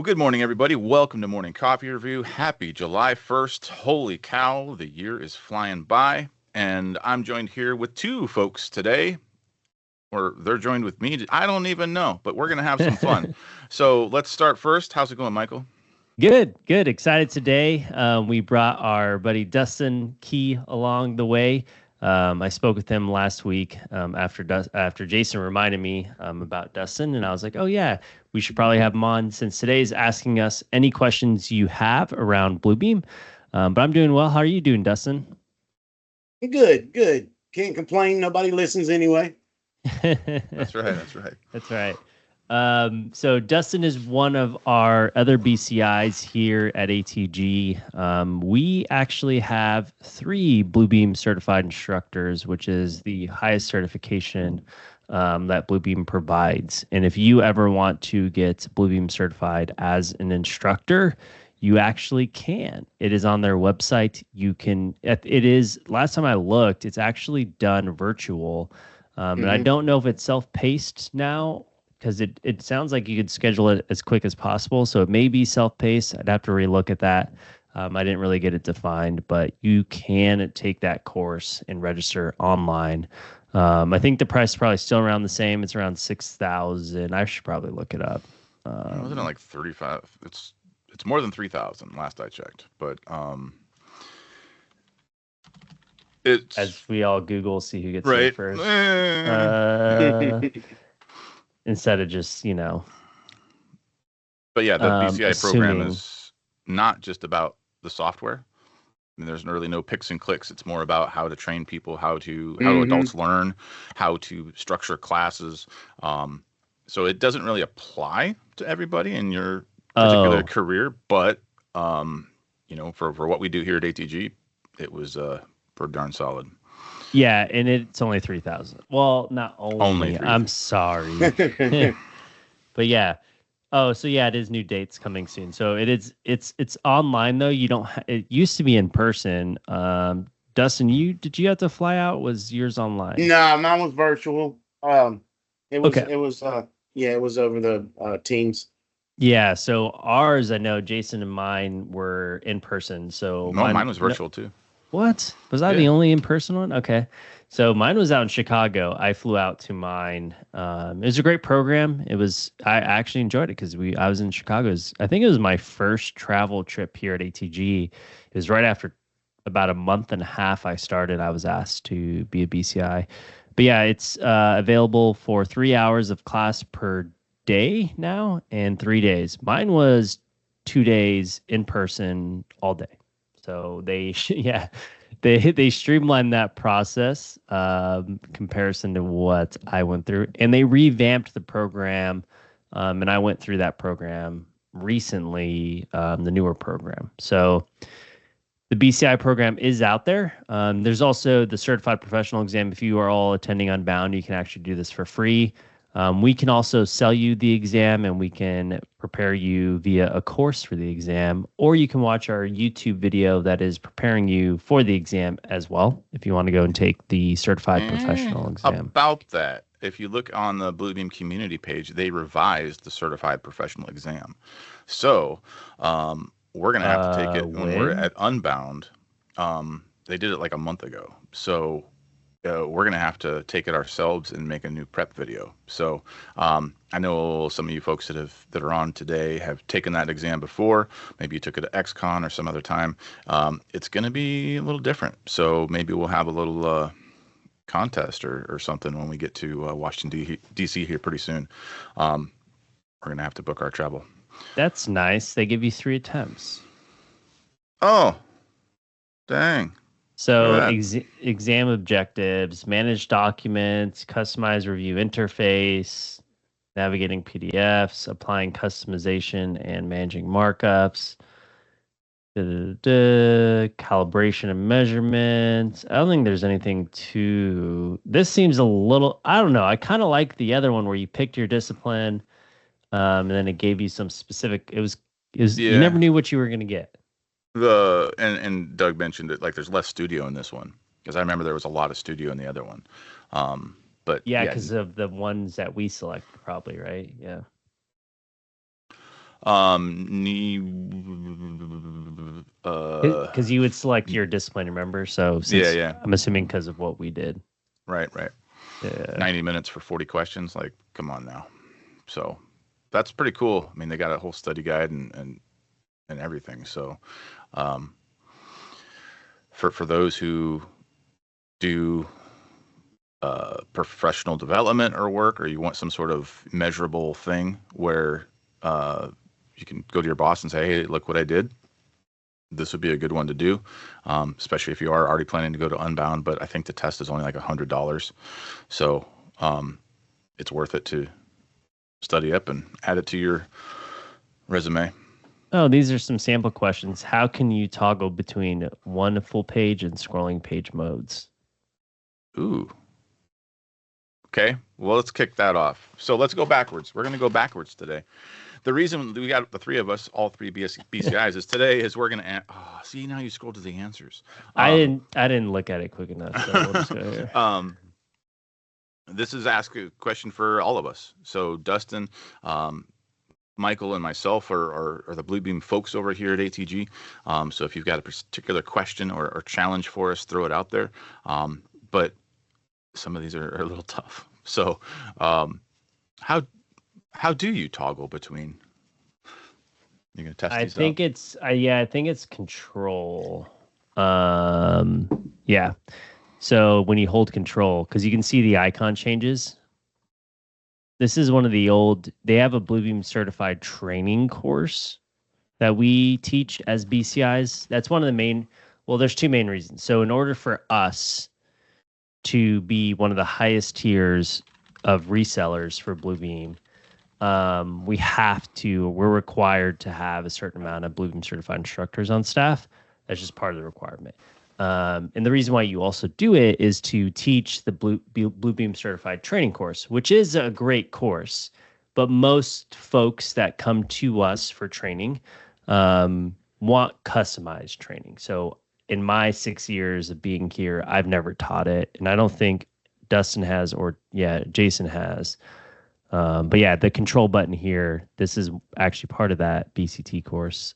Well, good morning, everybody. Welcome to Morning Coffee Review. Happy July 1st. Holy cow, the year is flying by. And I'm joined here with two folks today, or they're joined with me. I don't even know, but we're going to have some fun. So let's start first. How's it going, Michael? Good, good. Excited today. We brought our buddy Dustin Key along the way. I spoke with him last week after Jason reminded me about Dustin, and I was like, oh, yeah, we should probably have him on since today's asking us any questions you have around Bluebeam. But I'm doing well. How are you doing, Dustin? Good, good. Can't complain. Nobody listens anyway. That's right. That's right. That's right. So Dustin is one of our other BCIs here at ATG. We actually have 3 Bluebeam certified instructors, which is the highest certification that Bluebeam provides. And if you ever want to get Bluebeam certified as an instructor, you actually can. It is on their website. You can. It is. Last time I looked, it's actually done virtual. And I don't know if it's self-paced now, because it sounds like you could schedule it as quick as possible. So it may be self-paced. I'd have to relook at that. I didn't really get it defined, but you can take that course and register online. I think the price is probably still around the same. It's around $6,000. I should probably look it up. Wasn't it like 35? It's more than 3,000 last I checked, but it's as we all Google, see who gets right there first. Instead of just, But yeah, the BCI program assuming. is not just about the software. I mean, there's really no picks and clicks. It's more about how to train people, how do adults learn, how to structure classes. So it doesn't really apply to everybody in your particular career, but for what we do here at ATG, it was pretty darn solid. Yeah, and it's only 3,000. Well, not only. I'm sorry. But yeah. Oh, so yeah, it is new dates coming soon. So it's online though. You don't it used to be in person. Dustin, did you have to fly out? Was yours online? No, mine was virtual. It was over the Teams. Yeah, so ours, I know Jason and mine were in person. So mine was virtual too. What? Was I the only in-person one? Okay. So mine was out in Chicago. I flew out to mine. It was a great program. I actually enjoyed it because I was in Chicago. I think it was my first travel trip here at ATG. It was right after about a month and a half I started. I was asked to be a BCI. But yeah, it's available for 3 hours of class per day now and 3 days. Mine was 2 days in person all day. So they streamlined that process comparison to what I went through, and they revamped the program. And I went through that program recently, the newer program. So the BCI program is out there. There's also the certified professional exam. If you are all attending Unbound, you can actually do this for free. We can also sell you the exam, and we can prepare you via a course for the exam, or you can watch our YouTube video that is preparing you for the exam as well, if you want to go and take the certified professional exam. About that, if you look on the Bluebeam community page, they revised the certified professional exam. So we're going to have to take it when we're at Unbound. They did it like a month ago. So we're going to have to take it ourselves and make a new prep video. So I know some of you folks that are on today have taken that exam before. Maybe you took it at XCon or some other time. It's going to be a little different. So maybe we'll have a little contest or something when we get to Washington, D.C. here pretty soon. We're going to have to book our travel. That's nice. They give you 3 attempts. Oh, dang. So exam objectives, manage documents, customize review interface, navigating PDFs, applying customization and managing markups, calibration and measurements. I don't think there's anything this seems a little, I don't know. I kind of like the other one where you picked your discipline, and then it gave you some specific, you never knew what you were going to get. And Doug mentioned it, like there's less studio in this one, because I remember there was a lot of studio in the other one. But yeah, because of the ones that we selected, probably, right? Yeah. Because you would select your discipline, remember? So since I'm assuming because of what we did. Right. Yeah. 90 minutes for 40 questions. Like, come on now. So that's pretty cool. I mean, they got a whole study guide and everything. So for those who do professional development or work, or you want some sort of measurable thing where you can go to your boss and say, hey, look what I did. This would be a good one to do, especially if you are already planning to go to Unbound. But I think the test is only like $100. So it's worth it to study up and add it to your resume. Oh, these are some sample questions. How can you toggle between one full page and scrolling page modes? Ooh. Okay, well, let's kick that off. So let's go backwards. We're going to go backwards today. The reason we got the three of us, all three BCIs, is today is we're going to. See, now you scroll to the answers. I didn't look at it quick enough. So we'll just go here. This is ask a question for all of us. So Dustin, Michael, and myself are the Bluebeam folks over here at ATG. So if you've got a particular question or challenge for us, throw it out there. But some of these are a little tough. So how do you toggle between? You're gonna test these out? I think it's control. Yeah. So when you hold control, because you can see the icon changes. This is one of the they have a Bluebeam certified training course that we teach as BCIs. That's one of the main, there's two main reasons. So in order for us to be one of the highest tiers of resellers for Bluebeam, we're required to have a certain amount of Bluebeam certified instructors on staff. That's just part of the requirement. And the reason why you also do it is to teach the Bluebeam certified training course, which is a great course. But most folks that come to us for training want customized training. So in my 6 years of being here, I've never taught it. And I don't think Dustin has, Jason has. But yeah, the control button here, this is actually part of that BCT course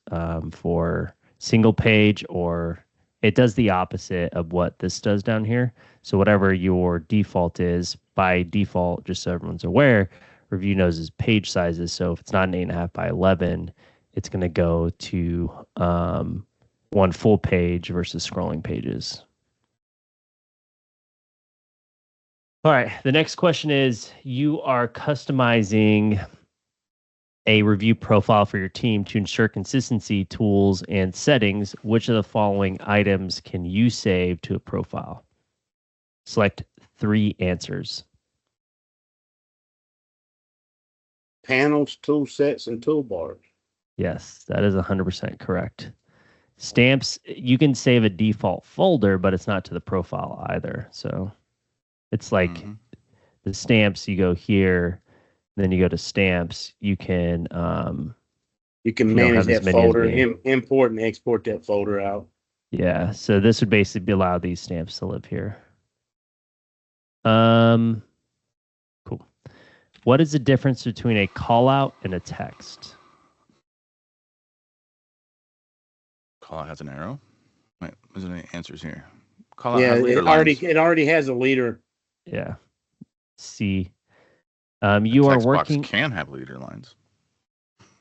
for single page, or it does the opposite of what this does down here. So whatever your default is, by default, just so everyone's aware, Revu knows his page sizes. So if it's not an 8.5 by 11, it's going to go to one full page versus scrolling pages. All right, the next question is, you are customizing a review profile for your team to ensure consistency, tools, and settings. Which of the following items can you save to a profile? Select 3 answers. Panels, tool sets, and toolbars. Yes, that is 100% correct. Stamps, you can save a default folder, but it's not to the profile either. So it's like the stamps, you go here, then you go to stamps. You can manage that folder, import and export that folder out. Yeah, so this would basically allow these stamps to live here. Cool. What is the difference between a call out and a text? Call out has an arrow. Wait, is there any answers here? Call out has leader lines. It already has a leader. Yeah. See. You are working. Box can have leader lines.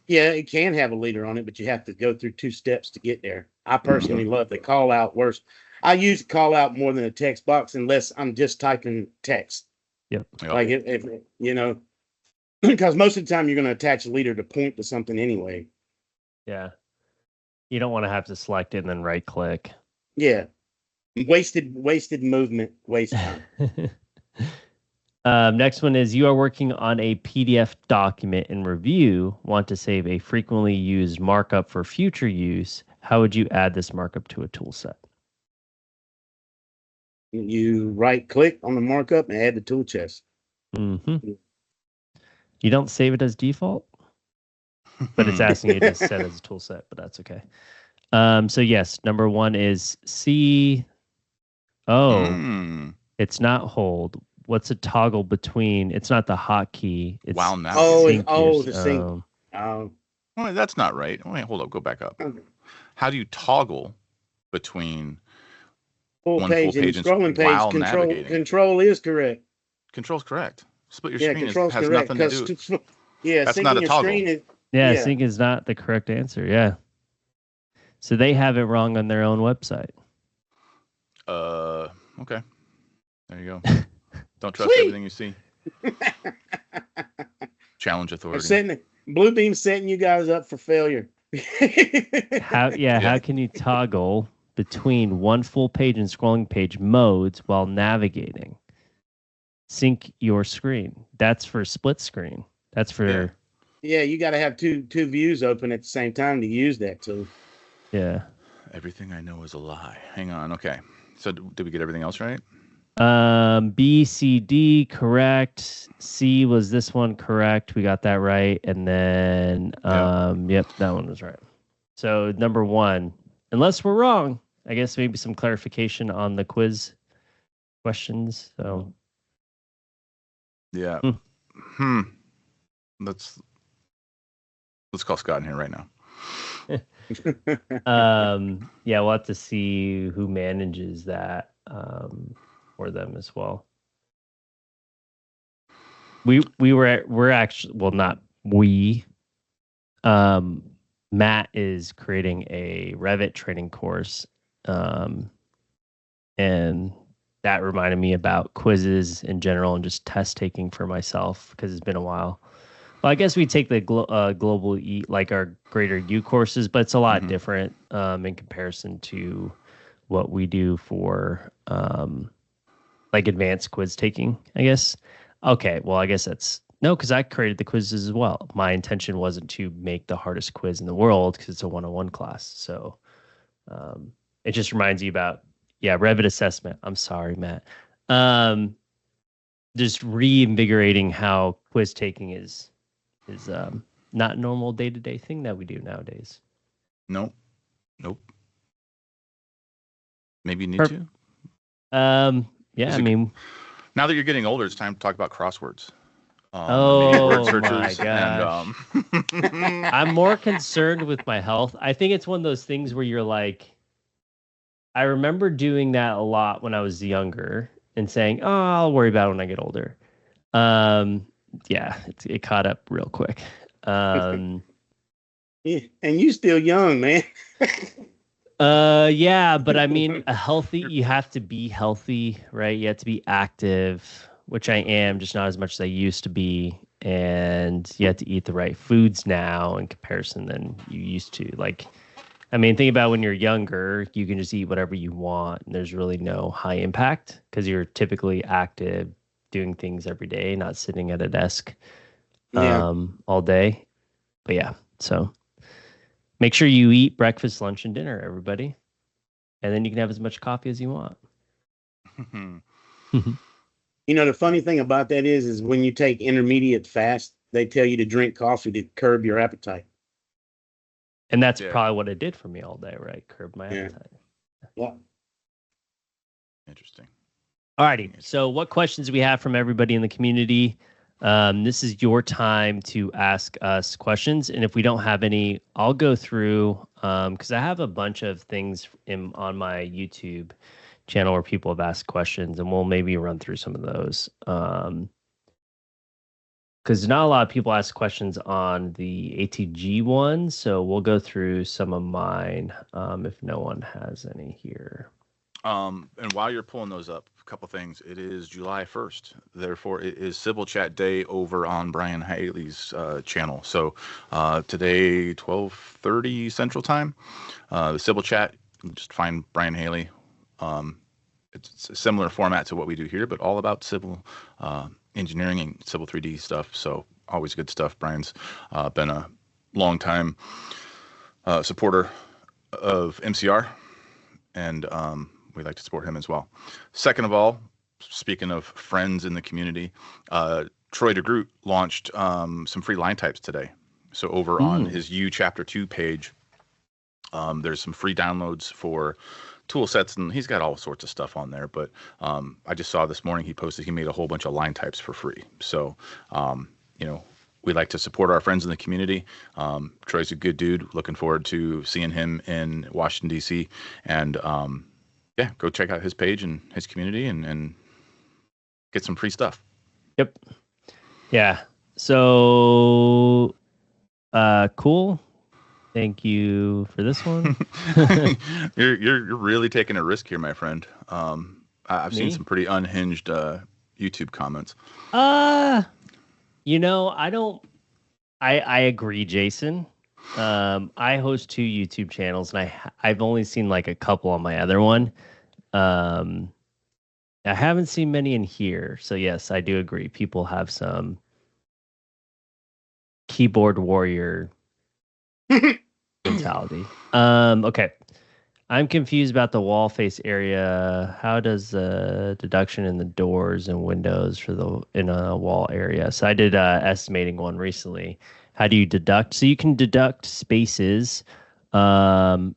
Yeah, it can have a leader on it, but you have to go through 2 steps to get there. I personally love the call out worse. I use call out more than a text box unless I'm just typing text. Yep. Like if because most of the time you're going to attach a leader to point to something anyway. Yeah. You don't want to have to select it and then right click. Yeah. Wasted movement, waste time. Next one is, you are working on a PDF document in Revu, want to save a frequently used markup for future use. How would you add this markup to a tool set? You right click on the markup and add the tool chest. Mm-hmm. You don't save it as default, but it's asking you to set it as a tool set, but that's okay. So yes, number 1 is C. It's not hold. What's a toggle between? It's not the hotkey. It's the sync. Wait, that's not right. Wait, hold up. Go back up. How do you toggle between Full one page full and page and scrolling page. while navigating? Control is correct. Control's correct. Split your Yeah, screen control's has correct. nothing to do. Yeah, That's syncing not a your toggle. screen is. Yeah, sync is not the correct answer. Yeah. So they have it wrong on their own website. Okay. There you go. Don't trust everything you see. Challenge authority. Bluebeam setting you guys up for failure. How can you toggle between one full page and scrolling page modes while navigating? Sync your screen. That's for split screen. That's for you got to have two views open at the same time to use that tool. Yeah. Everything I know is a lie. Hang on. Okay. So did we get everything else right? B, C, D, correct. C was this one, correct. We got that right. And then, yep, that one was right. So number 1, unless we're wrong, I guess maybe some clarification on the quiz questions. So, yeah. Let's call Scott in here right now. We'll have to see who manages that for them as well. We're actually, well, not we. Matt is creating a Revit training course, and that reminded me about quizzes in general and just test taking for myself because it's been a while. Well, I guess we take the global E, like our greater U courses, but it's a lot different in comparison to what we do for like advanced quiz taking, I guess. Okay, well, I guess that's no, because I created the quizzes as well. My intention wasn't to make the hardest quiz in the world because it's a 101 class. So it just reminds you about, Revit assessment. I'm sorry, Matt. Just reinvigorating how quiz taking is not a normal day-to-day thing that we do nowadays. Nope. Maybe you need to. I mean, now that you're getting older, it's time to talk about crosswords. Oh my gosh. I'm more concerned with my health. I think it's one of those things where you're like, I remember doing that a lot when I was younger and saying, "Oh, I'll worry about it when I get older." It caught up real quick. And you still young, man. But I mean, you have to be healthy, right? You have to be active, which I am, just not as much as I used to be. And you have to eat the right foods now in comparison than you used to. Like, I mean, think about when you're younger, you can just eat whatever you want. And there's really no high impact because you're typically active, doing things every day, not sitting at a desk all day. But so make sure you eat breakfast, lunch, and dinner, everybody. And then you can have as much coffee as you want. The funny thing about that is when you take intermediate fast, they tell you to drink coffee to curb your appetite. And that's probably what it did for me all day, right? Curb my appetite. Yeah. Interesting. All righty. So what questions do we have from everybody in the community? This is your time to ask us questions. And if we don't have any, I'll go through because I have a bunch of things on my YouTube channel where people have asked questions, and we'll maybe run through some of those. Because not a lot of people ask questions on the ATG one, so we'll go through some of mine if no one has any here. And while you're pulling those up, a couple things. It is July 1st. Therefore, it is Civil Chat Day over on Brian Haley's channel. So today, 12:30 Central Time, the Civil Chat, just find Brian Haley. It's a similar format to what we do here, but all about civil engineering and civil 3D stuff. So always good stuff. Brian's been a long time supporter of MCR, and we like to support him as well. Second of all, speaking of friends in the community, Troy DeGroot launched some free line types today. So over on his U Chapter 2 page, there's some free downloads for tool sets, and he's got all sorts of stuff on there. But I just saw this morning he posted he made a whole bunch of line types for free. So, we like to support our friends in the community. Troy's a good dude. Looking forward to seeing him in Washington, D.C. And yeah, go check out his page and his community and get some free stuff. Yep. Yeah. So cool. Thank you for this one. You're really taking a risk here, my friend. I've seen some pretty unhinged YouTube comments. I agree, Jason. I host 2 YouTube channels, and I've only seen like a couple on my other one. I haven't seen many in here, so yes, I do agree. People have some keyboard warrior mentality. Okay. I'm confused about the wall face area. How does deduction in the doors and windows in a wall area? So I did estimating one recently. How do you deduct? So you can deduct spaces. Can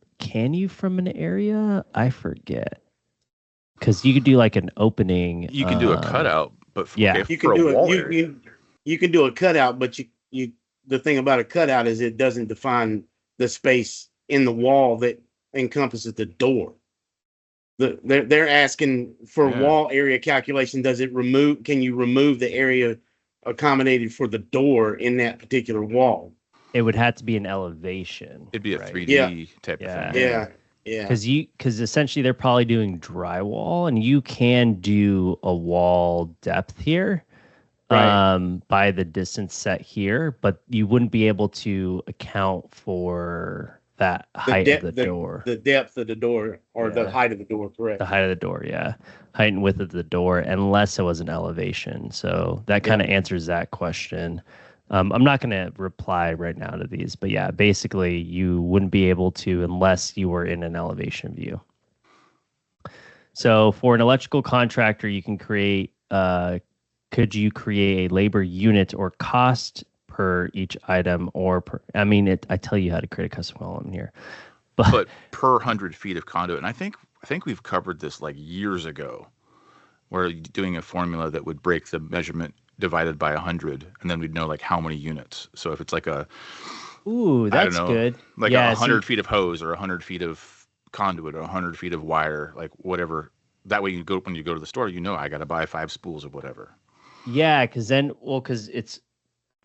you from an area? I forget. Because you could do like an opening. You can do a cutout, but you can do a cutout, but you the thing about a cutout is it doesn't define the space in the wall that encompasses the door. They're asking for wall area calculation. Can you remove the area accommodated for the door in that particular wall? It would have to be an elevation. It'd be a 3D type of thing. Yeah. Because essentially they're probably doing drywall, and you can do a wall depth here. Right. By the distance set here, but you wouldn't be able to account for that height of the door. The depth of the door, or the height of the door, correct? The height of the door, yeah. Height and width of the door, unless it was an elevation. So that kind of answers that question. I'm not going to reply right now to these, but yeah, basically you wouldn't be able to unless you were in an elevation view. So for an electrical contractor, you can create could you create a labor unit or cost per each item, or I tell you how to create a custom column here, but per 100 feet of conduit. And I think we've covered this like years ago, where doing a formula that would break the measurement divided by 100, and then we'd know like how many units. So if it's like that's good. Like 100 feet of hose, or 100 feet of conduit, or 100 feet of wire, like whatever. That way when you go to the store, I got to buy 5 spools of whatever. Yeah, because it's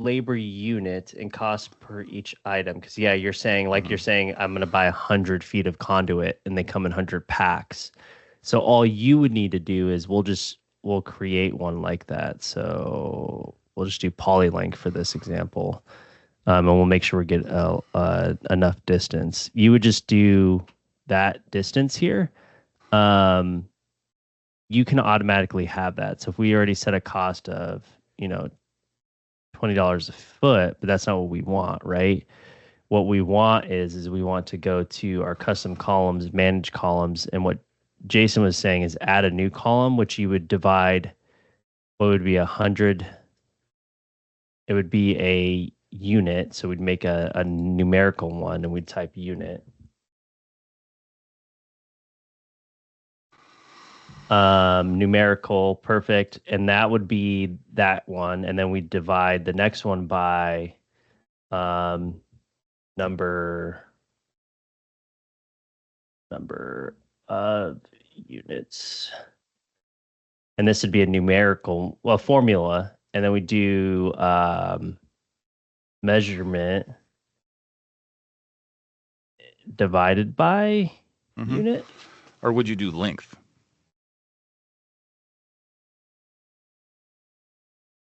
labor unit and cost per each item. Because you're saying I'm going to buy 100 feet of conduit, and they come in 100 packs. So all you would need to do is we'll create one like that. So we'll just do Polyline for this example, and we'll make sure we get enough distance. You would just do that distance here. You can automatically have that. So if we already set a cost of, $20 a foot, but that's not what we want, right? What we want is we want to go to our custom columns, manage columns, and what Jason was saying is add a new column, which you would divide. What would be 100? It would be a unit. So we'd make a numerical one, and we'd type unit. Numerical, perfect, and that would be that one, and then we divide the next one by number of units, and this would be a numerical formula, and then we do measurement divided by unit. Or would you do length?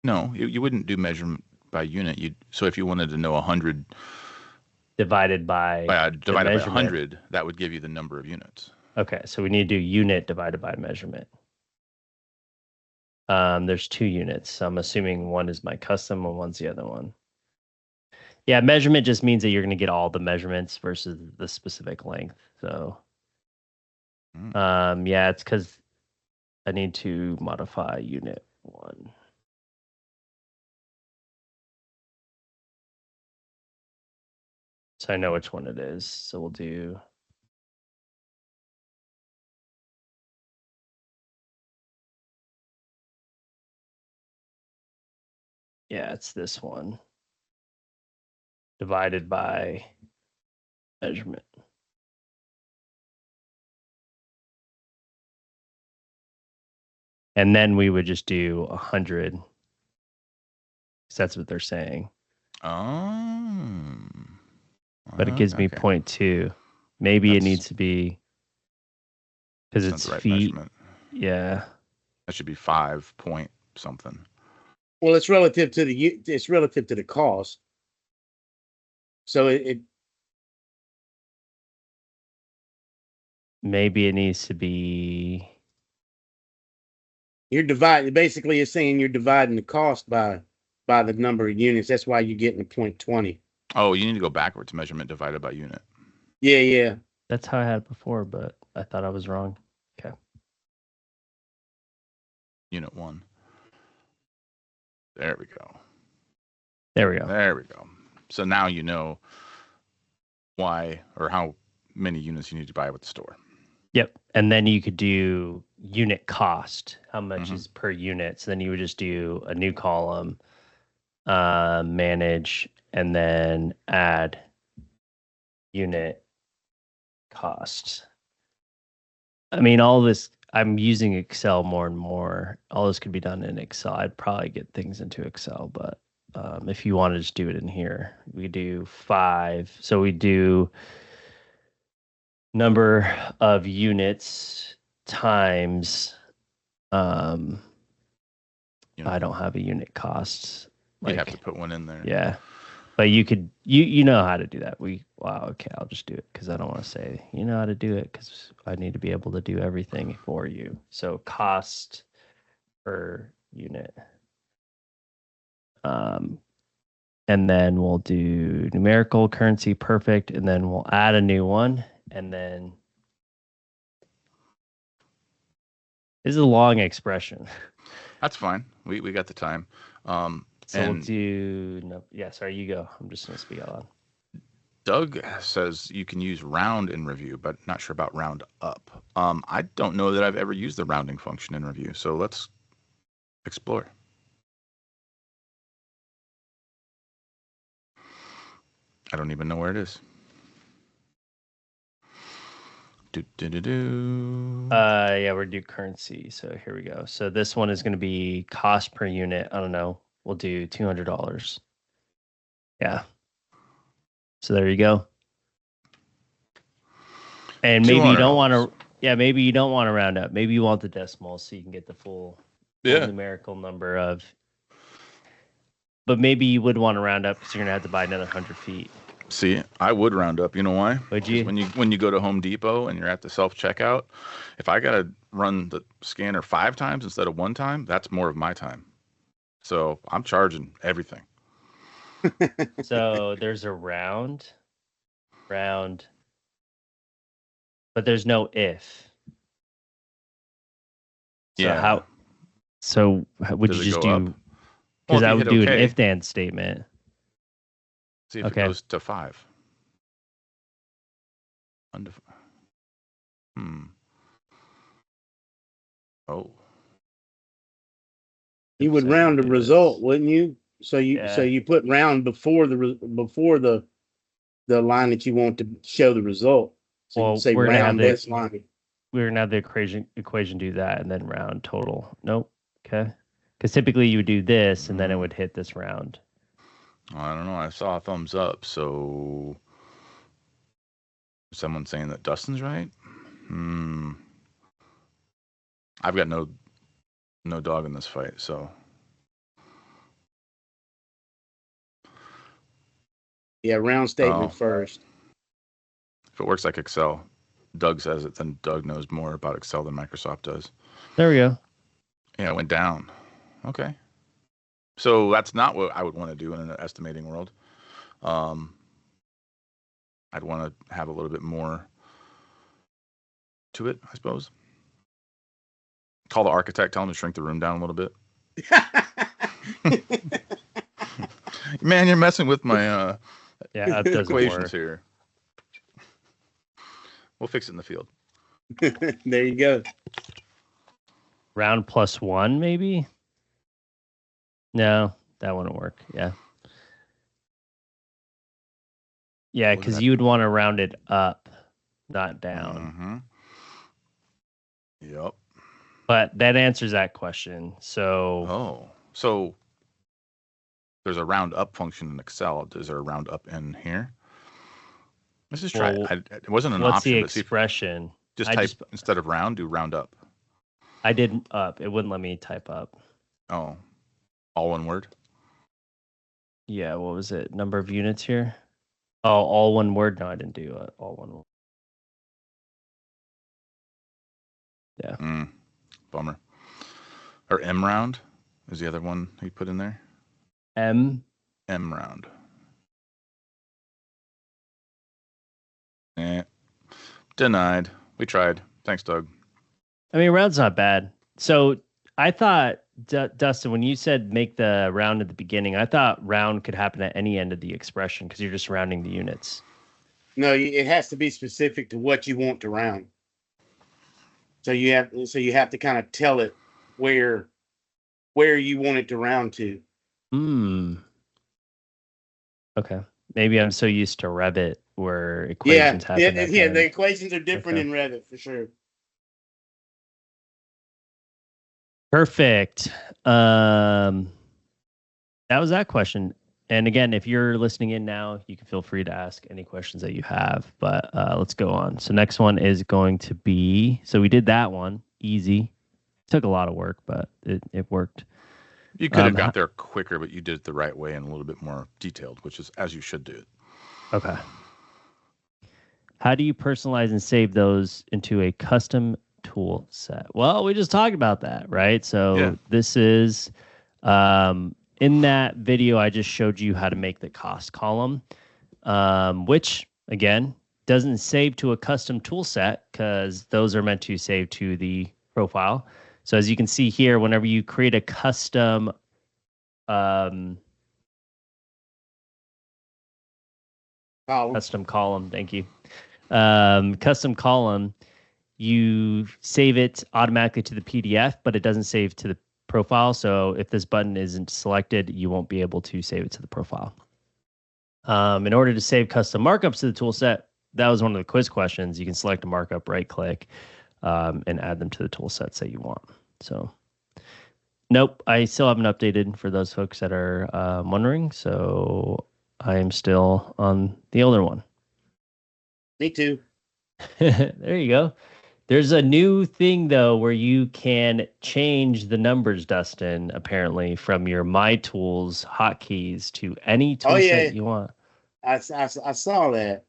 No, you wouldn't do measurement by unit. So if you wanted to know 100 divided by 100, that would give you the number of units. Okay, so we need to do unit divided by measurement. There's 2 units, so I'm assuming one is my custom and one's the other one. Yeah, measurement just means that you're going to get all the measurements versus the specific length. So, it's because I need to modify unit 1. So I know which one it is. So we'll do. Yeah, it's this one. divided by measurement. And then we would just do 100. So that's what they're saying. Oh. But it gives me 0.2. Maybe it needs to be because it's right feet. Measurement. Yeah. That should be 5 point something. Well, it's relative to the cost. So it maybe it needs to be. You're dividing. Basically, it's saying you're dividing the cost by the number of units. That's why you're getting a 0.20. Oh, you need to go backwards. Measurement divided by unit. Yeah. That's how I had it before, but I thought I was wrong. Okay. Unit 1. There we go. There we go. There we go. So now you know why or how many units you need to buy with the store. Yep. And then you could do unit cost. How much is per unit? So then you would just do a new column, manage, and then add unit cost. I mean, all this, I'm using Excel more and more. All this could be done in Excel. I'd probably get things into Excel, but if you want to just do it in here, we do 5. So we do number of units times I don't have a unit cost. You have to put one in there. Yeah. But you could you know how to do that. Okay, I'll just do it because I don't want to say you know how to do it because I need to be able to do everything for you. So cost per unit. And then we'll do numerical currency perfect, and then we'll add a new one, and then this is a long expression. That's fine. We got the time. We'll do sorry, you go. I'm just gonna speak out loud. Doug says you can use round in Revu, but not sure about round up. I don't know that I've ever used the rounding function in Revu, so let's explore. I don't even know where it is. Yeah, we're due currency. So here we go. So this one is going to be cost per unit. I don't know. We'll do $200. Yeah. So there you go. And maybe you don't want to. Yeah, maybe you don't want to round up. Maybe you want the decimal so you can get the full numerical number of. But maybe you would want to round up because you're gonna have to buy another 100 feet. See, I would round up. You know why? Would you? When you go to Home Depot and you're at the self-checkout, if I got to run the scanner 5 times instead of 1 time, that's more of my time. So I'm charging everything. So there's a round, but there's no if. So how would you just do? Because I would do an if-then statement. See if it goes to 5. Oh. You would round the result, wouldn't you? So you put round before the line that you want to show the result. So you say round this line. We're gonna have the equation do that and then round total. Nope. Okay. Because typically you would do this and then it would hit this round. I don't know. I saw a thumbs up. So someone saying that Dustin's right. I've got no dog in this fight. So yeah, round statement first. If it works like Excel, Doug says it, then Doug knows more about Excel than Microsoft does. There we go. Yeah, it went down. Okay. So that's not what I would want to do in an estimating world. I'd want to have a little bit more to it, I suppose. Call the architect, tell him to shrink the room down a little bit. Man, you're messing with my equations here. We'll fix it in the field. There you go. Round +1, maybe? No, that wouldn't work. Yeah. Yeah, because you would want to round it up, not down. Yep. But that answers that question. So. So there's a round up function in Excel. Is there a round up in here? Let's just try it. It wasn't an what's option. What's the expression? Just type instead of round, do round up. I did up. It wouldn't let me type up. Oh, all one word? Yeah, what was it? Number of units here? Oh, all one word? No, I didn't do all one word. Yeah. Bummer. Or M round is the other one you put in there. M round. Denied. We tried. Thanks, Doug. I mean, round's not bad. So I thought, Dustin, when you said make the round at the beginning, I thought round could happen at any end of the expression because you're just rounding the units. No, it has to be specific to what you want to round. So you have to kind of tell it where you want it to round to. Okay. Maybe I'm so used to Revit where equations happen. Yeah, the equations are different in Revit for sure. Perfect. That was that question. And again, if you're listening in now, you can feel free to ask any questions that you have. But let's go on. So next one is going to be, so we did that one. Easy. Took a lot of work, but it worked. You could have got there quicker, but you did it the right way and a little bit more detailed, which is as you should do it. Okay. How do you personalize and save those into a custom tool set? Well, we just talked about that, right? So this is in that video I just showed you how to make the cost column, which again doesn't save to a custom tool set because those are meant to save to the profile. So as you can see here, whenever you create a custom custom column, thank you. Custom column, you save it automatically to the PDF, but it doesn't save to the profile. So if this button isn't selected, you won't be able to save it to the profile. In order to save custom markups to the tool set, that was one of the quiz questions. You can select a markup, right click, and add them to the tool sets that you want. So nope, I still haven't updated for those folks that are wondering. So I am still on the older one. Me too. There you go. There's a new thing, though, where you can change the numbers, Dustin, apparently, from your My Tools hotkeys to any tool set you want. I saw that.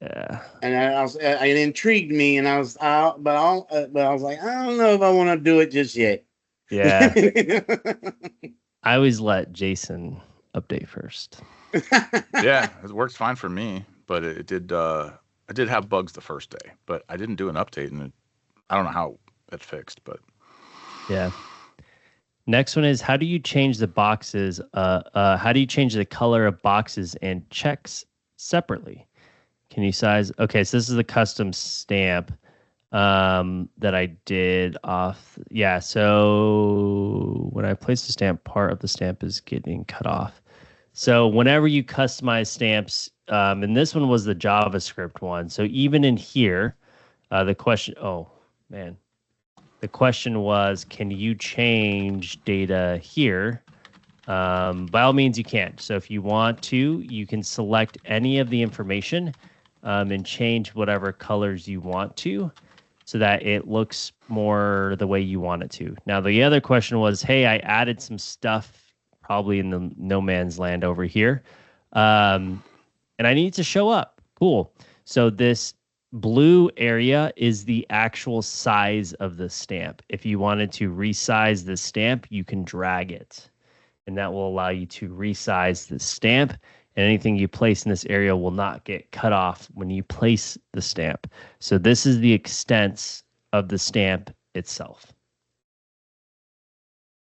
Yeah. And it intrigued me, and I was like, I don't know if I want to do it just yet. Yeah. I always let Jason update first. Yeah, it works fine for me, but it did. I did have bugs the first day, but I didn't do an update, and I don't know how it fixed, but yeah. Next one is, how do you change the boxes? How do you change the color of boxes and checks separately? Can you size? Okay, so this is a custom stamp that I did off. Yeah, so when I place the stamp, part of the stamp is getting cut off. So whenever you customize stamps, and this one was the JavaScript one. So even in here, the question, the question was, can you change data here? By all means, you can. So if you want to, you can select any of the information and change whatever colors you want to so that it looks more the way you want it to. Now, the other question was, hey, I added some stuff probably in the no man's land over here. And I need it to show up. Cool. So this blue area is the actual size of the stamp. If you wanted to resize the stamp, you can drag it. And that will allow you to resize the stamp. And anything you place in this area will not get cut off when you place the stamp. So this is the extent of the stamp itself.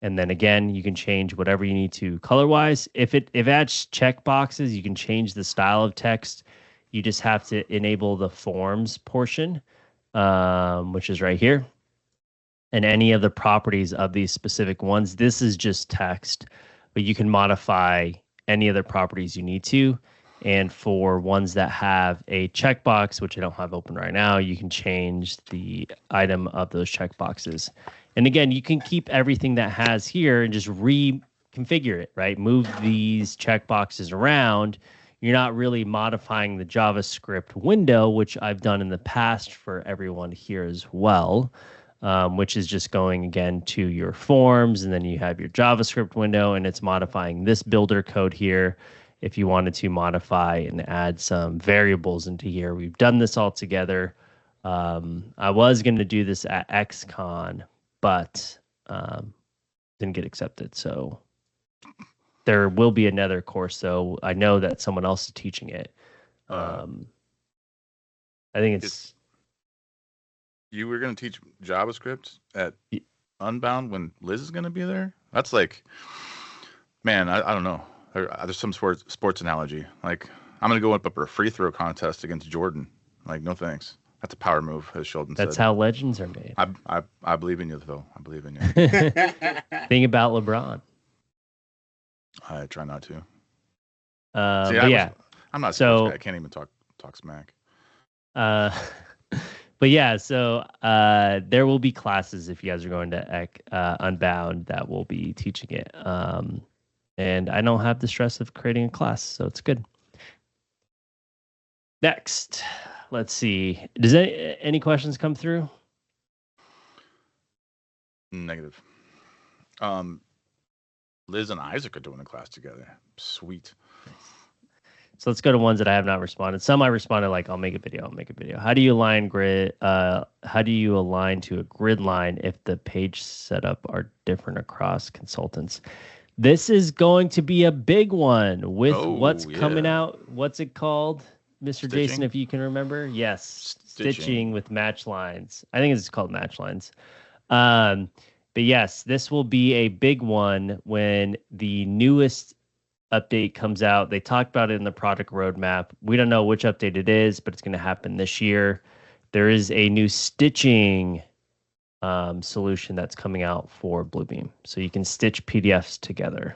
And then again, you can change whatever you need to color-wise. If it adds check boxes, you can change the style of text. You just have to enable the forms portion, which is right here. And any of the properties of these specific ones. This is just text, but you can modify any other properties you need to. And for ones that have a checkbox, which I don't have open right now, you can change the item of those checkboxes. And again, you can keep everything that has here and just reconfigure it, right? Move these checkboxes around. You're not really modifying the JavaScript window, which I've done in the past for everyone here as well, which is just going again to your forms, and then you have your JavaScript window, and it's modifying this builder code here. If you wanted to modify and add some variables into here, we've done this all together. I was going to do this at XCon, but didn't get accepted. So there will be another course, though. I know that someone else is teaching it. I think it's... You were going to teach JavaScript at Unbound when Liz is going to be there? That's like, man, I don't know. There's some sports analogy. Like, I'm going to go up for a free throw contest against Jordan. Like, no thanks. That's a power move, as Sheldon said. That's how legends are made. I believe in you, though. I believe in you. Think about LeBron. I try not to. I'm not so. I can't even talk smack. But yeah, so there will be classes if you guys are going to Unbound that will be teaching it. And I don't have the stress of creating a class, so it's good. Next, let's see. Does any questions come through? Negative. Liz and Isaac are doing a class together. Sweet. So let's go to ones that I have not responded. Some I responded like, I'll make a video. How do you align grid? How do you align to a grid line if the page setup are different across consultants? This is going to be a big one with what's coming out. What's it called, Mr. Stitching? Jason, if you can remember? Yes, stitching with match lines. I think it's called match lines. But yes, this will be a big one when the newest update comes out. They talked about it in the product roadmap. We don't know which update it is, but it's going to happen this year. There is a new stitching solution that's coming out for Bluebeam, so you can stitch PDFs together.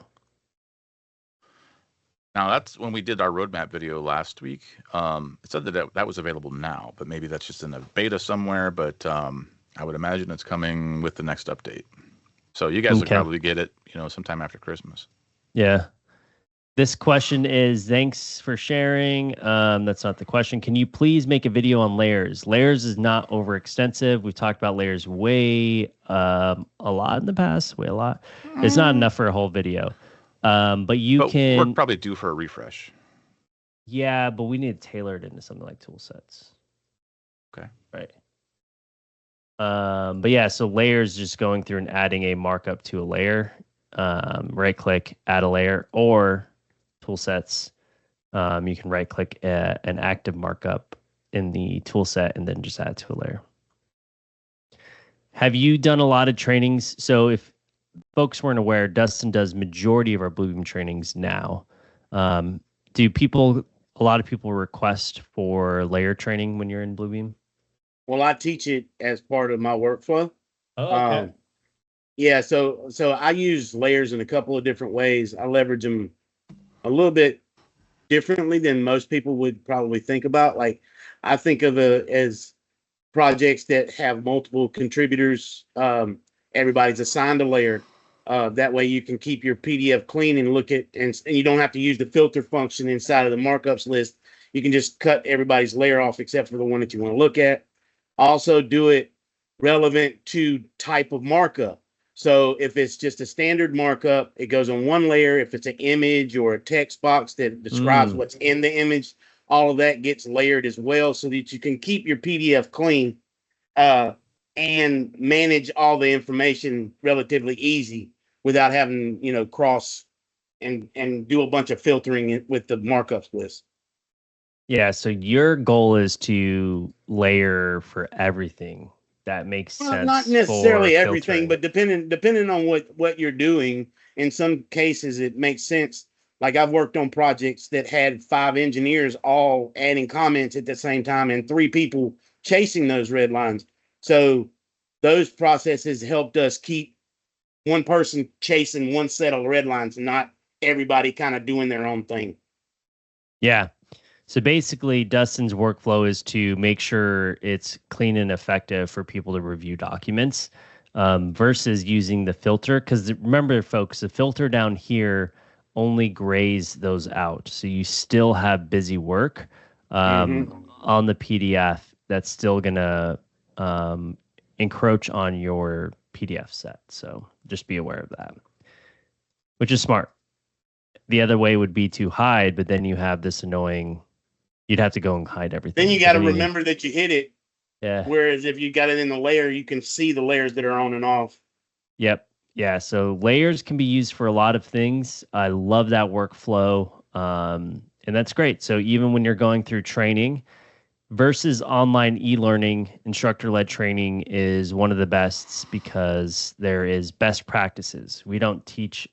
Now, that's when we did our roadmap video last week. It said that was available now, but maybe that's just in a beta somewhere. But I would imagine it's coming with the next update. So you guys will probably get it, sometime after Christmas. Yeah. This question is, thanks for sharing. That's not the question. Can you please make a video on layers? Layers is not overextensive. We've talked about layers way a lot in the past, way a lot. It's not enough for a whole video. But we're probably due for a refresh. Yeah, but we need to tailor it into something like toolsets. Okay. Right. But yeah, so layers, just going through and adding a markup to a layer. Right click, add a layer, or toolsets. You can right click an active markup in the toolset and then just add to a layer. Have you done a lot of trainings? So if folks weren't aware, Dustin does majority of our Bluebeam trainings now. Do a lot of people request for layer training when you're in Bluebeam? Well, I teach it as part of my workflow. Oh, okay. Yeah, so I use layers in a couple of different ways. I leverage them a little bit differently than most people would probably think about. Like, I think of it as projects that have multiple contributors. Everybody's assigned a layer. That way you can keep your PDF clean and look at, and you don't have to use the filter function inside of the markups list. You can just cut everybody's layer off except for the one that you want to look at. Also do it relevant to type of markup. So if it's just a standard markup, it goes on one layer. If it's an image or a text box that describes what's in the image, all of that gets layered as well so that you can keep your PDF clean and manage all the information relatively easy without having, cross and do a bunch of filtering with the markups list. Yeah, so your goal is to layer for everything. That makes sense. Not necessarily everything, but depending on what you're doing, in some cases it makes sense. Like, I've worked on projects that had 5 engineers all adding comments at the same time and 3 people chasing those red lines. So those processes helped us keep one person chasing one set of red lines and not everybody kind of doing their own thing. Yeah. So basically, Dustin's workflow is to make sure it's clean and effective for people to review documents versus using the filter. Because remember, folks, the filter down here only grays those out. So you still have busy work on the PDF that's still going to encroach on your PDF set. So just be aware of that, which is smart. The other way would be to hide, but then you have this annoying... You'd have to go and hide everything. Then you got to remember that you hit it. Yeah. Whereas if you got it in the layer, you can see the layers that are on and off. Yep. Yeah. So layers can be used for a lot of things. I love that workflow. And that's great. So even when you're going through training versus online e-learning, instructor-led training is one of the best because there is best practices. We don't teach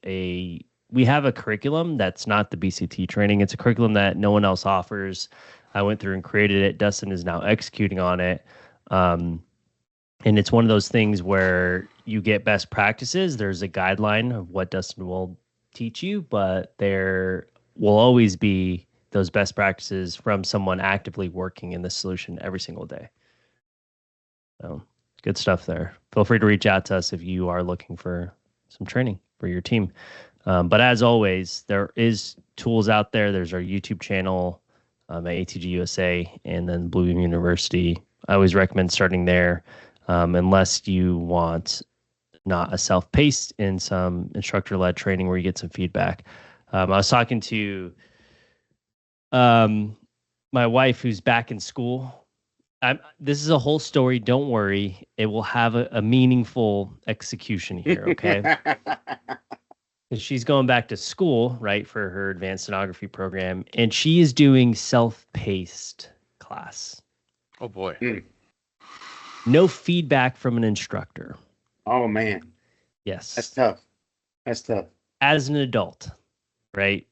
we have a curriculum that's not the BCT training. It's a curriculum that no one else offers. I went through and created it. Dustin is now executing on it. And it's one of those things where you get best practices. There's a guideline of what Dustin will teach you, but there will always be those best practices from someone actively working in the solution every single day. So good stuff there. Feel free to reach out to us if you are looking for some training for your team. But as always, there is tools out there. There's our YouTube channel at ATG USA and then Bluebeam University. I always recommend starting there unless you want not a self-paced and some instructor-led training where you get some feedback. I was talking to my wife who's back in school. This is a whole story. Don't worry. It will have a meaningful execution here, okay? She's going back to school, right, for her advanced stenography program, and she is doing self-paced class. Oh, boy. No feedback from an instructor. Oh, man. Yes. That's tough. That's tough. As an adult, right?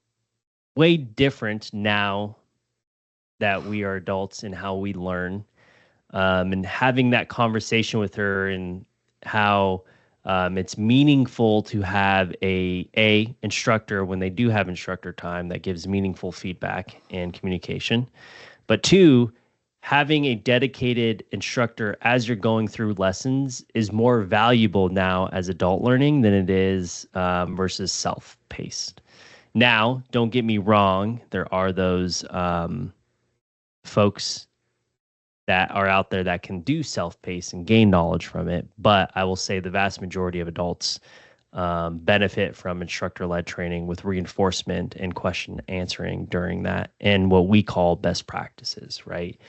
Way different now that we are adults and how we learn. And having that conversation with her and how... it's meaningful to have a instructor when they do have instructor time that gives meaningful feedback and communication. But two, having a dedicated instructor as you're going through lessons is more valuable now as adult learning than it is versus self-paced. Now, don't get me wrong. There are those folks that are out there that can do self-paced and gain knowledge from it. But I will say the vast majority of adults benefit from instructor-led training with reinforcement and question answering during that and what we call best practices, right?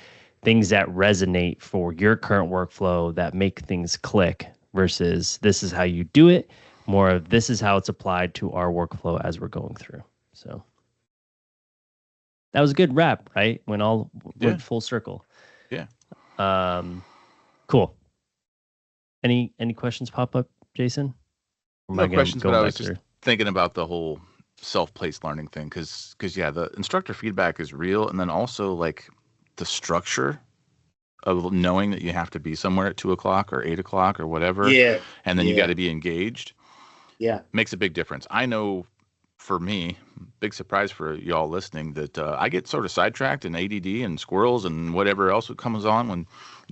Things that resonate for your current workflow that make things click versus this is how you do it, more of this is how it's applied to our workflow as we're going through. So that was a good wrap, right? Went full circle. Yeah. Cool. Any questions pop up, Jason? No questions, but I was just thinking about the whole self-paced learning thing because yeah, the instructor feedback is real, and then also like the structure of knowing that you have to be somewhere at 2:00 or 8:00 or whatever. Yeah. And then you got to be engaged. Yeah. Makes a big difference. I know for me, big surprise for y'all listening, that I get sort of sidetracked in ADD and squirrels and whatever else comes on when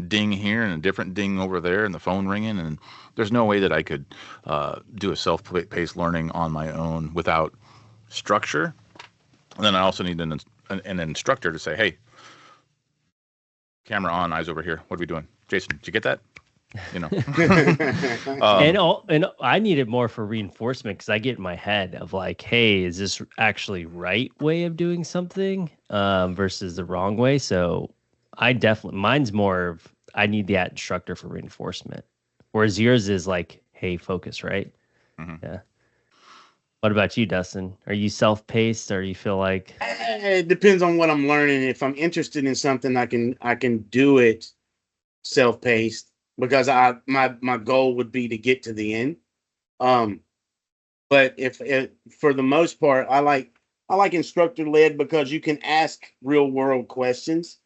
ding here and a different ding over there and the phone ringing. And there's no way that I could do a self-paced learning on my own without structure. And then I also need an instructor to say, hey, camera on, eyes over here. What are we doing? Jason, did you get that? You know, and I need it more for reinforcement because I get in my head of like, hey, is this actually right way of doing something versus the wrong way? So mine's more of I need that instructor for reinforcement, whereas yours is like, hey, focus, right? Mm-hmm. Yeah. What about you, Dustin? Are you self-paced, or you feel like it depends on what I'm learning? If I'm interested in something, I can do it self-paced. Because my goal would be to get to the end, but if for the most part I like instructor led because you can ask real world questions,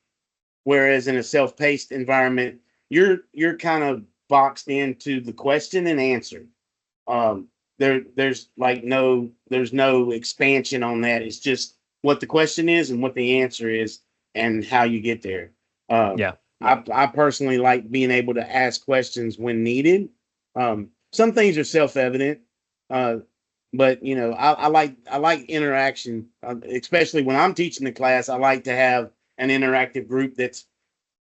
whereas in a self-paced environment you're kind of boxed into the question and answer. There's no expansion on that. It's just what the question is and what the answer is and how you get there. Yeah. I personally like being able to ask questions when needed. Some things are self-evident, but you know, I like interaction, especially when I'm teaching the class. I like to have an interactive group that's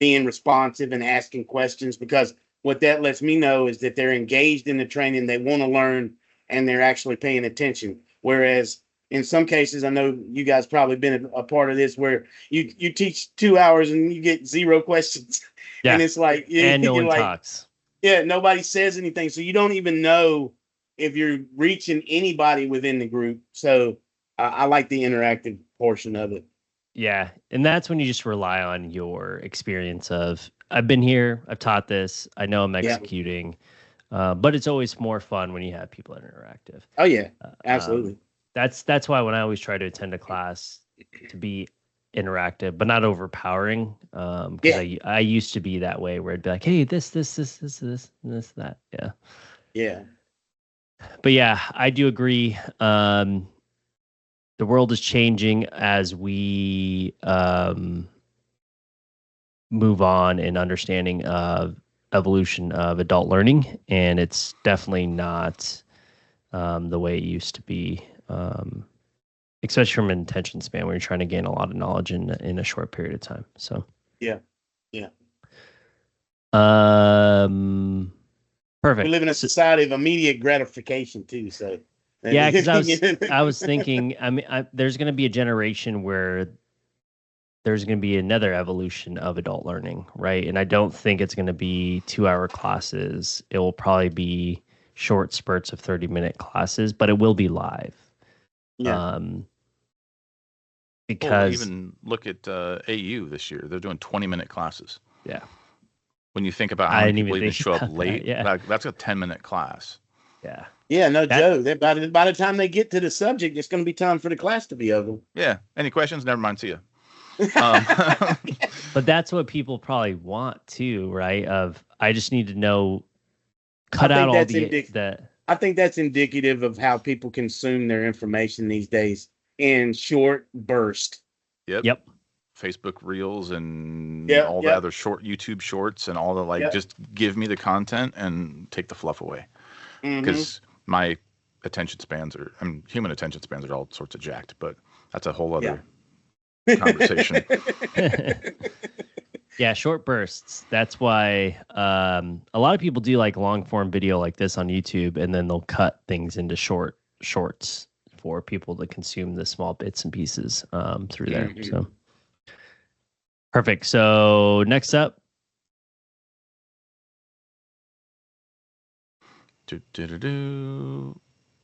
being responsive and asking questions, because what that lets me know is that they're engaged in the training, they want to learn, and they're actually paying attention. Whereas in some cases, I know you guys probably been a part of this, where you teach 2 hours and you get 0 questions. Yeah. And it's like, and no one like, talks. Yeah, nobody says anything. So you don't even know if you're reaching anybody within the group. So I like the interactive portion of it. Yeah. And that's when you just rely on your experience of, I've been here, I've taught this, I know I'm executing. But it's always more fun when you have people that are interactive. Oh yeah, absolutely. That's why when I always try to attend a class, to be interactive but not overpowering, because I used to be that way, where I'd be like, hey, this that. Yeah. But yeah, I do agree. The world is changing as we move on in understanding of evolution of adult learning, and it's definitely not the way it used to be, especially from an attention span where you're trying to gain a lot of knowledge in a short period of time. So yeah. Perfect. We live in a society of immediate gratification too. So yeah, because I was thinking, I mean, there's going to be a generation where there's going to be another evolution of adult learning, right? And I don't think it's going to be 2-hour classes. It will probably be short spurts of 30-minute classes, but it will be live. Yeah. Because even look at AU this year; they're doing 20-minute classes. Yeah. When you think about how many people even show up late, that's a 10-minute class. Yeah. Yeah, no joke. By the time they get to the subject, it's going to be time for the class to be over. Yeah. Any questions? Never mind. See ya. But that's what people probably want too, right? I just need to know, cut out all the. I think that's indicative of how people consume their information these days in short bursts. Yep. Facebook Reels and all the other short YouTube shorts and all the just give me the content and take the fluff away. Because my attention spans human attention spans are all sorts of jacked, but that's a whole other conversation. Yeah, short bursts. That's why a lot of people do like long form video like this on YouTube, and then they'll cut things into shorts for people to consume the small bits and pieces through there. So perfect. So next up.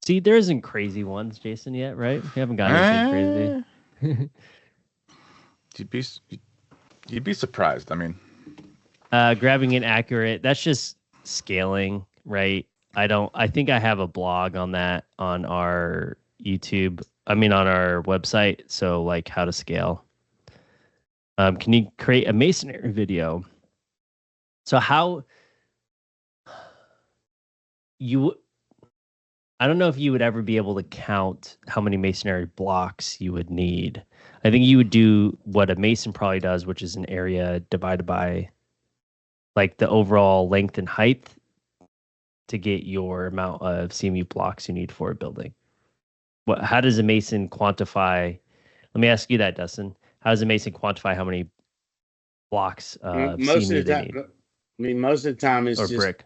See, there isn't crazy ones, Jason, yet, right? We haven't gotten anything crazy. You'd be surprised. I mean, grabbing it accurate. That's just scaling, right? I think I have a blog on that on our YouTube. I mean, on our website. So, like, how to scale. Can you create a masonry video? So I don't know if you would ever be able to count how many masonry blocks you would need. I think you would do what a mason probably does, which is an area divided by like the overall length and height to get your amount of CMU blocks you need for a building. How does a mason quantify? Let me ask you that, Dustin. How does a mason quantify how many blocks of CMU they need? I mean, most of the time it's just brick.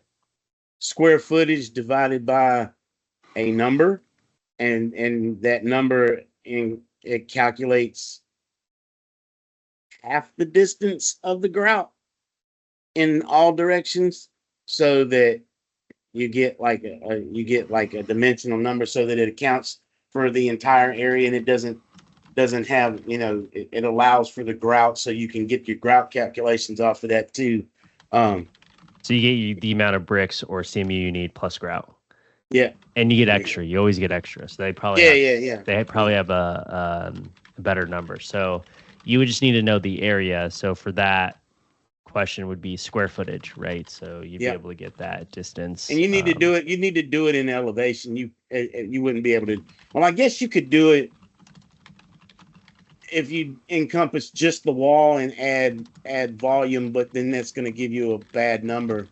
Square footage divided by a number, and that number it calculates half the distance of the grout in all directions, so that you get like a dimensional number, so that it accounts for the entire area, and it doesn't have, it allows for the grout, so you can get your grout calculations off of that too. So you get the amount of bricks or CMU you need plus grout. Yeah. And you get extra. You always get extra. So they probably They probably have a better number. So you would just need to know the area. So for that question would be square footage, right? So you'd be able to get that distance. And you need to do it. You need to do it in elevation. You wouldn't be able to. Well, I guess you could do it. if you encompass just the wall and add volume, but then that's going to give you a bad number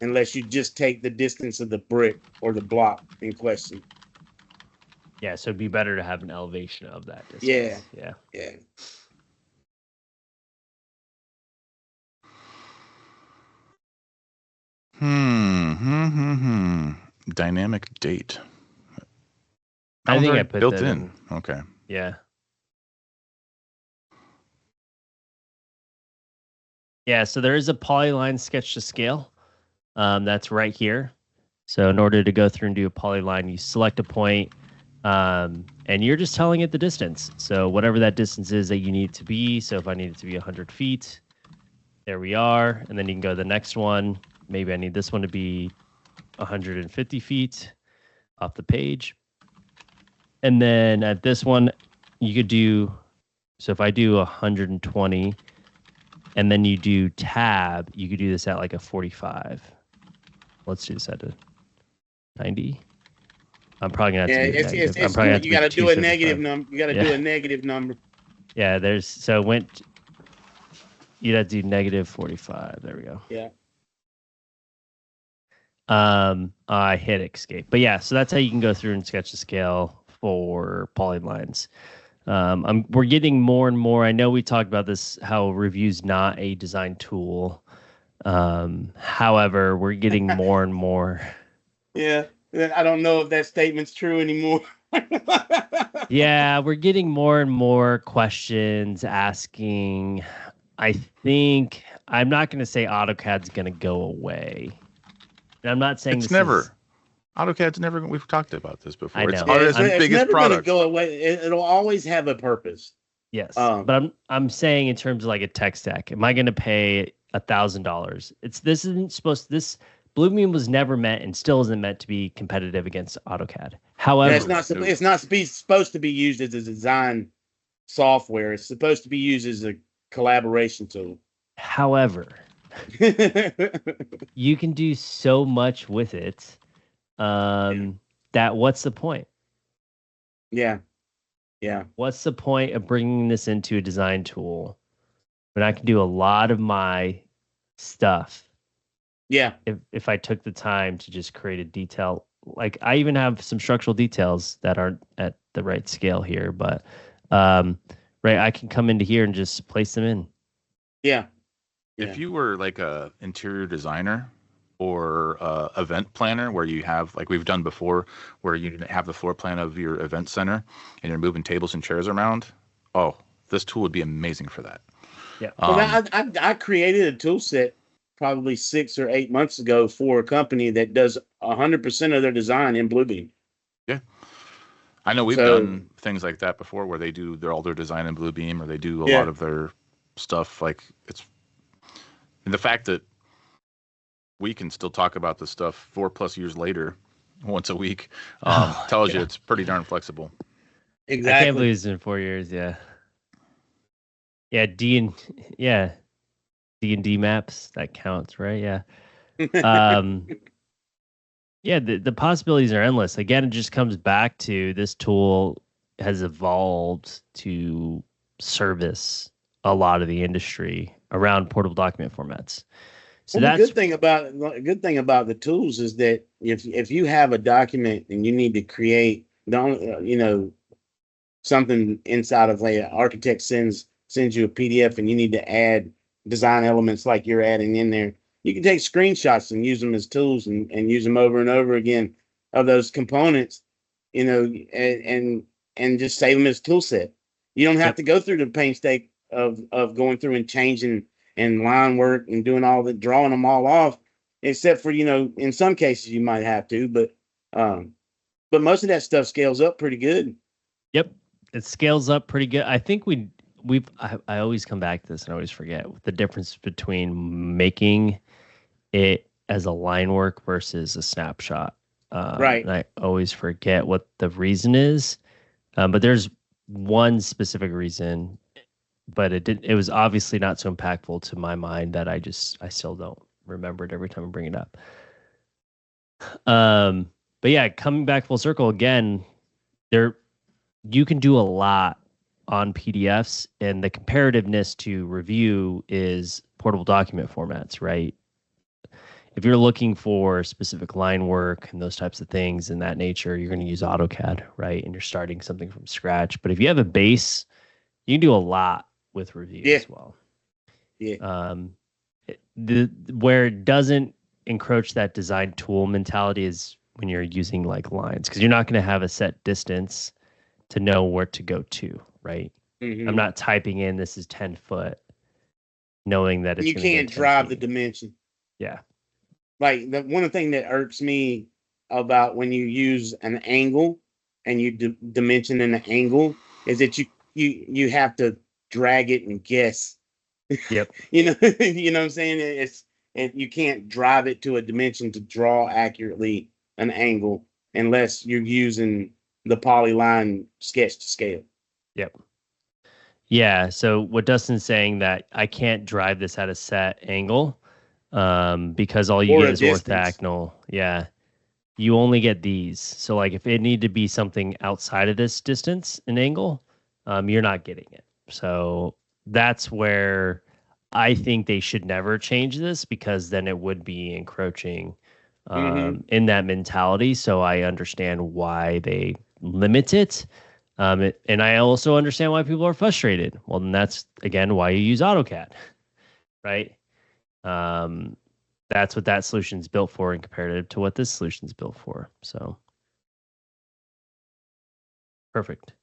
unless you just take the distance of the brick or the block in question. Yeah, so it'd be better to have an elevation of that distance. Yeah. Dynamic date. I think I put built that in. Okay. Yeah. Yeah, so there is a polyline sketch to scale. That's right here. So in order to go through and do a polyline, you select a point, and you're just telling it the distance. So whatever that distance is that you need it to be. So if I need it to be 100 feet, there we are. And then you can go to the next one. Maybe I need this one to be 150 feet off the page. And then at this one, you could do, so if I do 120, and then you do tab, you could do this at like a 45. Let's do this at a 90. I'm probably gonna have to do negative. It's cool. You gotta do a negative number. You gotta do a negative number. Yeah, you'd have to do negative 45. There we go. Yeah. I hit escape. But yeah, so that's how you can go through and sketch the scale for polylines. We're getting more and more. I know we talked about this, how Revu's not a design tool. However, we're getting more and more. Yeah, I don't know if that statement's true anymore. Yeah, we're getting more and more questions asking. I think I'm not going to say AutoCAD's going to go away. And I'm not saying AutoCAD's never. We've talked about this before. I know. It's the biggest product. Go away. It'll always have a purpose. Yes, but I'm saying in terms of like a tech stack, am I going to pay $1,000? This Bluebeam was never meant and still isn't meant to be competitive against AutoCAD. However, it's not supposed to be used as a design software. It's supposed to be used as a collaboration tool. However, you can do so much with it. That what's the point? Yeah. What's the point of bringing this into a design tool when I can do a lot of my stuff? Yeah. If I took the time to just create a detail, like I even have some structural details that aren't at the right scale here, but right, I can come into here and just place them in. Yeah. If you were like a interior designer or event planner, where you have, like we've done before, where you have the floor plan of your event center and you're moving tables and chairs around, this tool would be amazing for that. Yeah. Well, I created a tool set probably 6 or 8 months ago for a company that does 100% of their design in Bluebeam. Yeah. I know we've done things like that before, where they do all their design in Bluebeam, or they do a lot of their stuff. Like and the fact that we can still talk about this stuff 4+ years later, once a week, tells you it's pretty darn flexible. Exactly. I can't believe it's been 4 years. Yeah. Yeah. D&D maps, that counts, right? Yeah. Yeah, the possibilities are endless. Again, it just comes back to this tool has evolved to service a lot of the industry around portable document formats. So the good thing about the tools is that if you have a document and you need to create, something inside of an architect sends you a PDF and you need to add design elements like you're adding in there, you can take screenshots and use them as tools and use them over and over again of those components, and just save them as tool set. You don't have to go through the painstaking of going through and changing and line work and doing all the drawing them all off, except for, in some cases you might have to, but most of that stuff scales up pretty good. Yep. It scales up pretty good. I think I always come back to this and I always forget the difference between making it as a line work versus a snapshot. Right. And I always forget what the reason is. But there's one specific reason, but it was obviously not so impactful to my mind that I still don't remember it every time I bring it up. But yeah, coming back full circle again, you can do a lot on PDFs, and the comparativeness to review is portable document formats, right? If you're looking for specific line work and those types of things in that nature, you're going to use AutoCAD, right? And you're starting something from scratch. But if you have a base, you can do a lot with review as well. Yeah. Where it doesn't encroach that design tool mentality is when you're using like lines, because you're not going to have a set distance to know where to go to, right? Mm-hmm. I'm not typing in this is 10 foot, knowing that it's you can't drive the dimension. Yeah. Like the one thing that irks me about when you use an angle and you dimension an angle is that you have to drag it and guess. Yep. you know what I'm saying? You can't drive it to a dimension to draw accurately an angle unless you're using the Polyline sketch to scale. Yep. Yeah. So what Dustin's saying that I can't drive this at a set angle because all you get is orthogonal. Yeah. You only get these. So like if it need to be something outside of this distance, an angle, you're not getting it. So that's where I think they should never change this, because then it would be encroaching in that mentality. So I understand why they limit it. And I also understand why people are frustrated. Well, then that's, again, why you use AutoCAD, right? That's what that solution is built for in comparative to what this solution is built for. So perfect.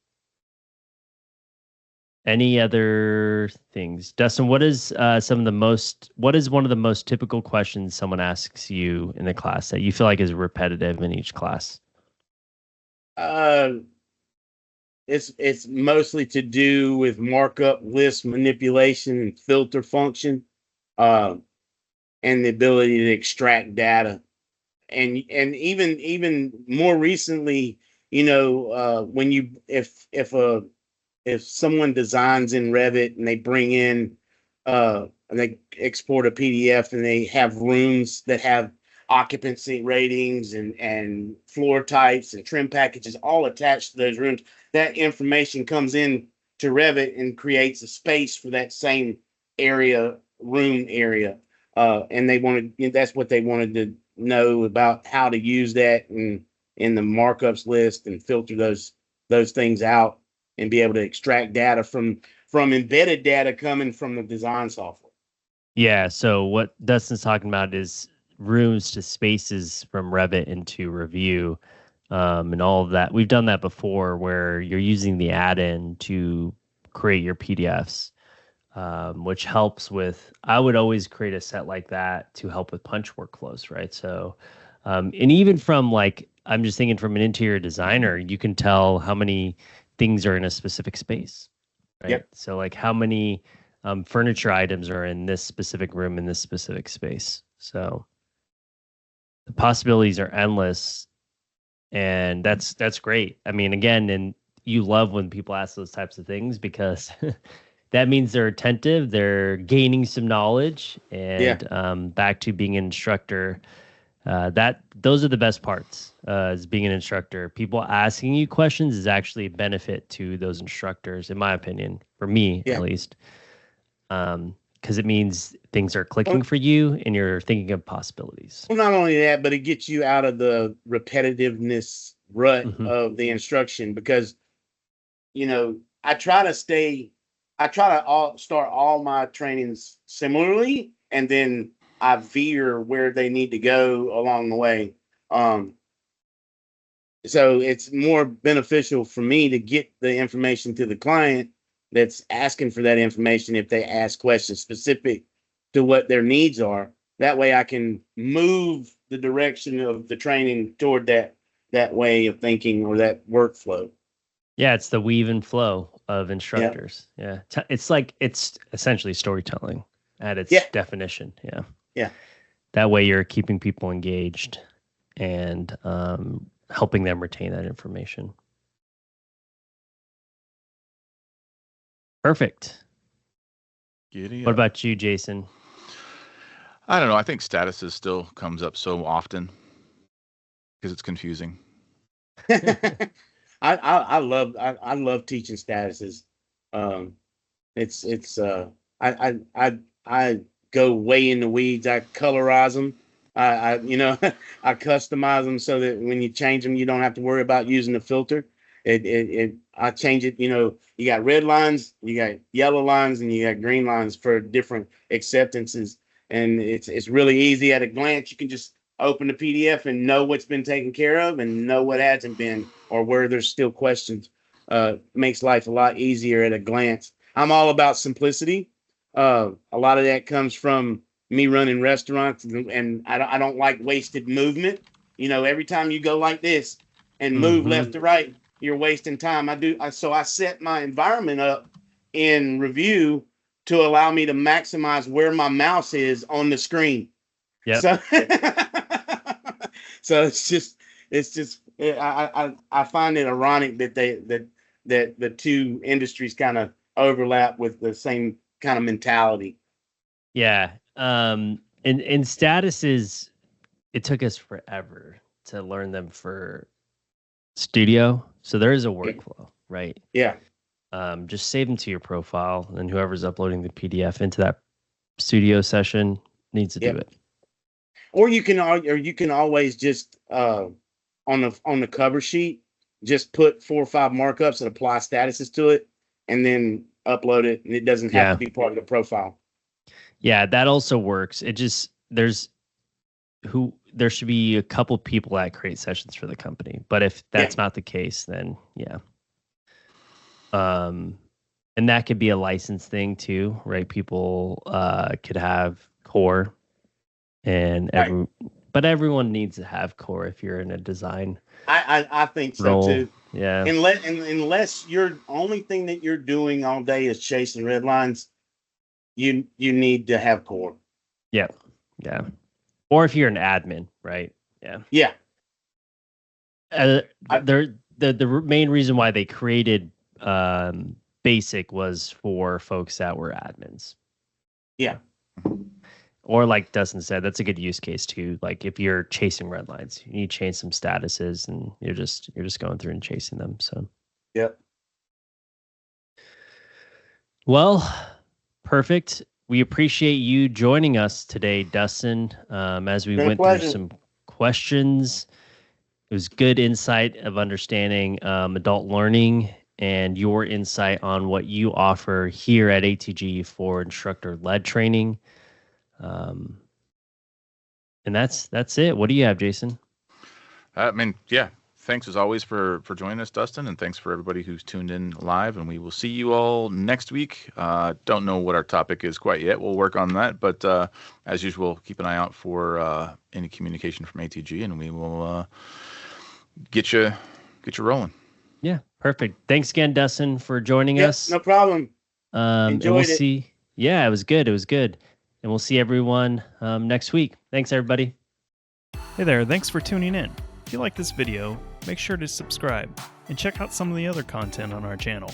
Any other things, Dustin? What is what is one of the most typical questions someone asks you in a class that you feel like is repetitive in each class? It's mostly to do with markup, list manipulation, and filter function, and the ability to extract data, and even more recently, when if someone designs in Revit and they bring in and they export a PDF and they have rooms that have occupancy ratings and floor types and trim packages all attached to those rooms, that information comes in to Revit and creates a space for that same room area. And that's what they wanted to know about, how to use that in the markups list and filter those things out and be able to extract data from embedded data coming from the design software. Yeah. So what Dustin's talking about is rooms to spaces from Revit into Revu, and all of that. We've done that before, where you're using the add-in to create your PDFs, which helps with. I would always create a set like that to help with punch workflows, right? So, and even from like, I'm just thinking from an interior designer, you can tell how many things are in a specific space, right? Yep. So like how many furniture items are in this specific room in this specific space. So the possibilities are endless, and that's great. I mean, again, and you love when people ask those types of things, because that means they're attentive, they're gaining some knowledge, and back to being an instructor. Those are the best parts as being an instructor. People asking you questions is actually a benefit to those instructors, in my opinion, for me at least, because it means things are clicking for you and you're thinking of possibilities. Well, not only that, but it gets you out of the repetitiveness rut of the instruction, because I try to start all my trainings similarly, and then I veer where they need to go along the way. So it's more beneficial for me to get the information to the client that's asking for that information if they ask questions specific to what their needs are. That way I can move the direction of the training toward that way of thinking or that workflow. Yeah, it's the weave and flow of instructors. Yeah. It's essentially storytelling at its definition. Yeah. Yeah. That way you're keeping people engaged and helping them retain that information. Perfect. What about you, Jason? I don't know. I think statuses still comes up so often because it's confusing. I love teaching statuses. It's I go way in the weeds. I colorize them. I I customize them so that when you change them, you don't have to worry about using the filter. I change it. You got red lines, you got yellow lines, and you got green lines for different acceptances. And it's really easy at a glance. You can just open the PDF and know what's been taken care of and know what hasn't been, or where there's still questions. Makes life a lot easier at a glance. I'm all about simplicity. A lot of that comes from me running restaurants, and I don't like wasted movement. Every time you go like this and move left to right, you're wasting time. So I set my environment up in Revu to allow me to maximize where my mouse is on the screen. Yeah. So it's just I find it ironic that that the two industries kind of overlap with the same kind of mentality. Yeah. And statuses, it took us forever to learn them for studio. So there is a workflow, right? Yeah. Just save them to your profile, and whoever's uploading the PDF into that studio session needs to do it. Or you can always just on the cover sheet, just put 4 or 5 markups and apply statuses to it, and then upload it, and it doesn't have to be part of the profile. Yeah, that also works. It just there should be a couple people that create sessions for the company. But if that's not the case, then and that could be a license thing too, right? People could have core, and but everyone needs to have core if you're in a design. I think so role. too. Yeah. Unless your only thing that you're doing all day is chasing red lines, you need to have core. Yeah. Yeah. Or if you're an admin, right? Yeah. Yeah. The main reason why they created basic was for folks that were admins. Yeah. Or like Dustin said, that's a good use case too. Like if you're chasing red lines, you need to change some statuses, and you're just going through and chasing them. So. Yep. Well, perfect. We appreciate you joining us today, Dustin. As we went through some questions, it was good insight of understanding adult learning and your insight on what you offer here at ATG for instructor-led training. And that's it. What do you have, Jason? Thanks as always for joining us, Dustin, and thanks for everybody who's tuned in live. And we will see you all next week. Don't know what our topic is quite yet. We'll work on that, but as usual, keep an eye out for any communication from ATG, and we will get you rolling. Yeah, perfect. Thanks again, Dustin, for joining us. No problem. Enjoyed it. Yeah, it was good. And we'll see everyone next week. Thanks, everybody. Hey there, thanks for tuning in. If you like this video, make sure to subscribe and check out some of the other content on our channel.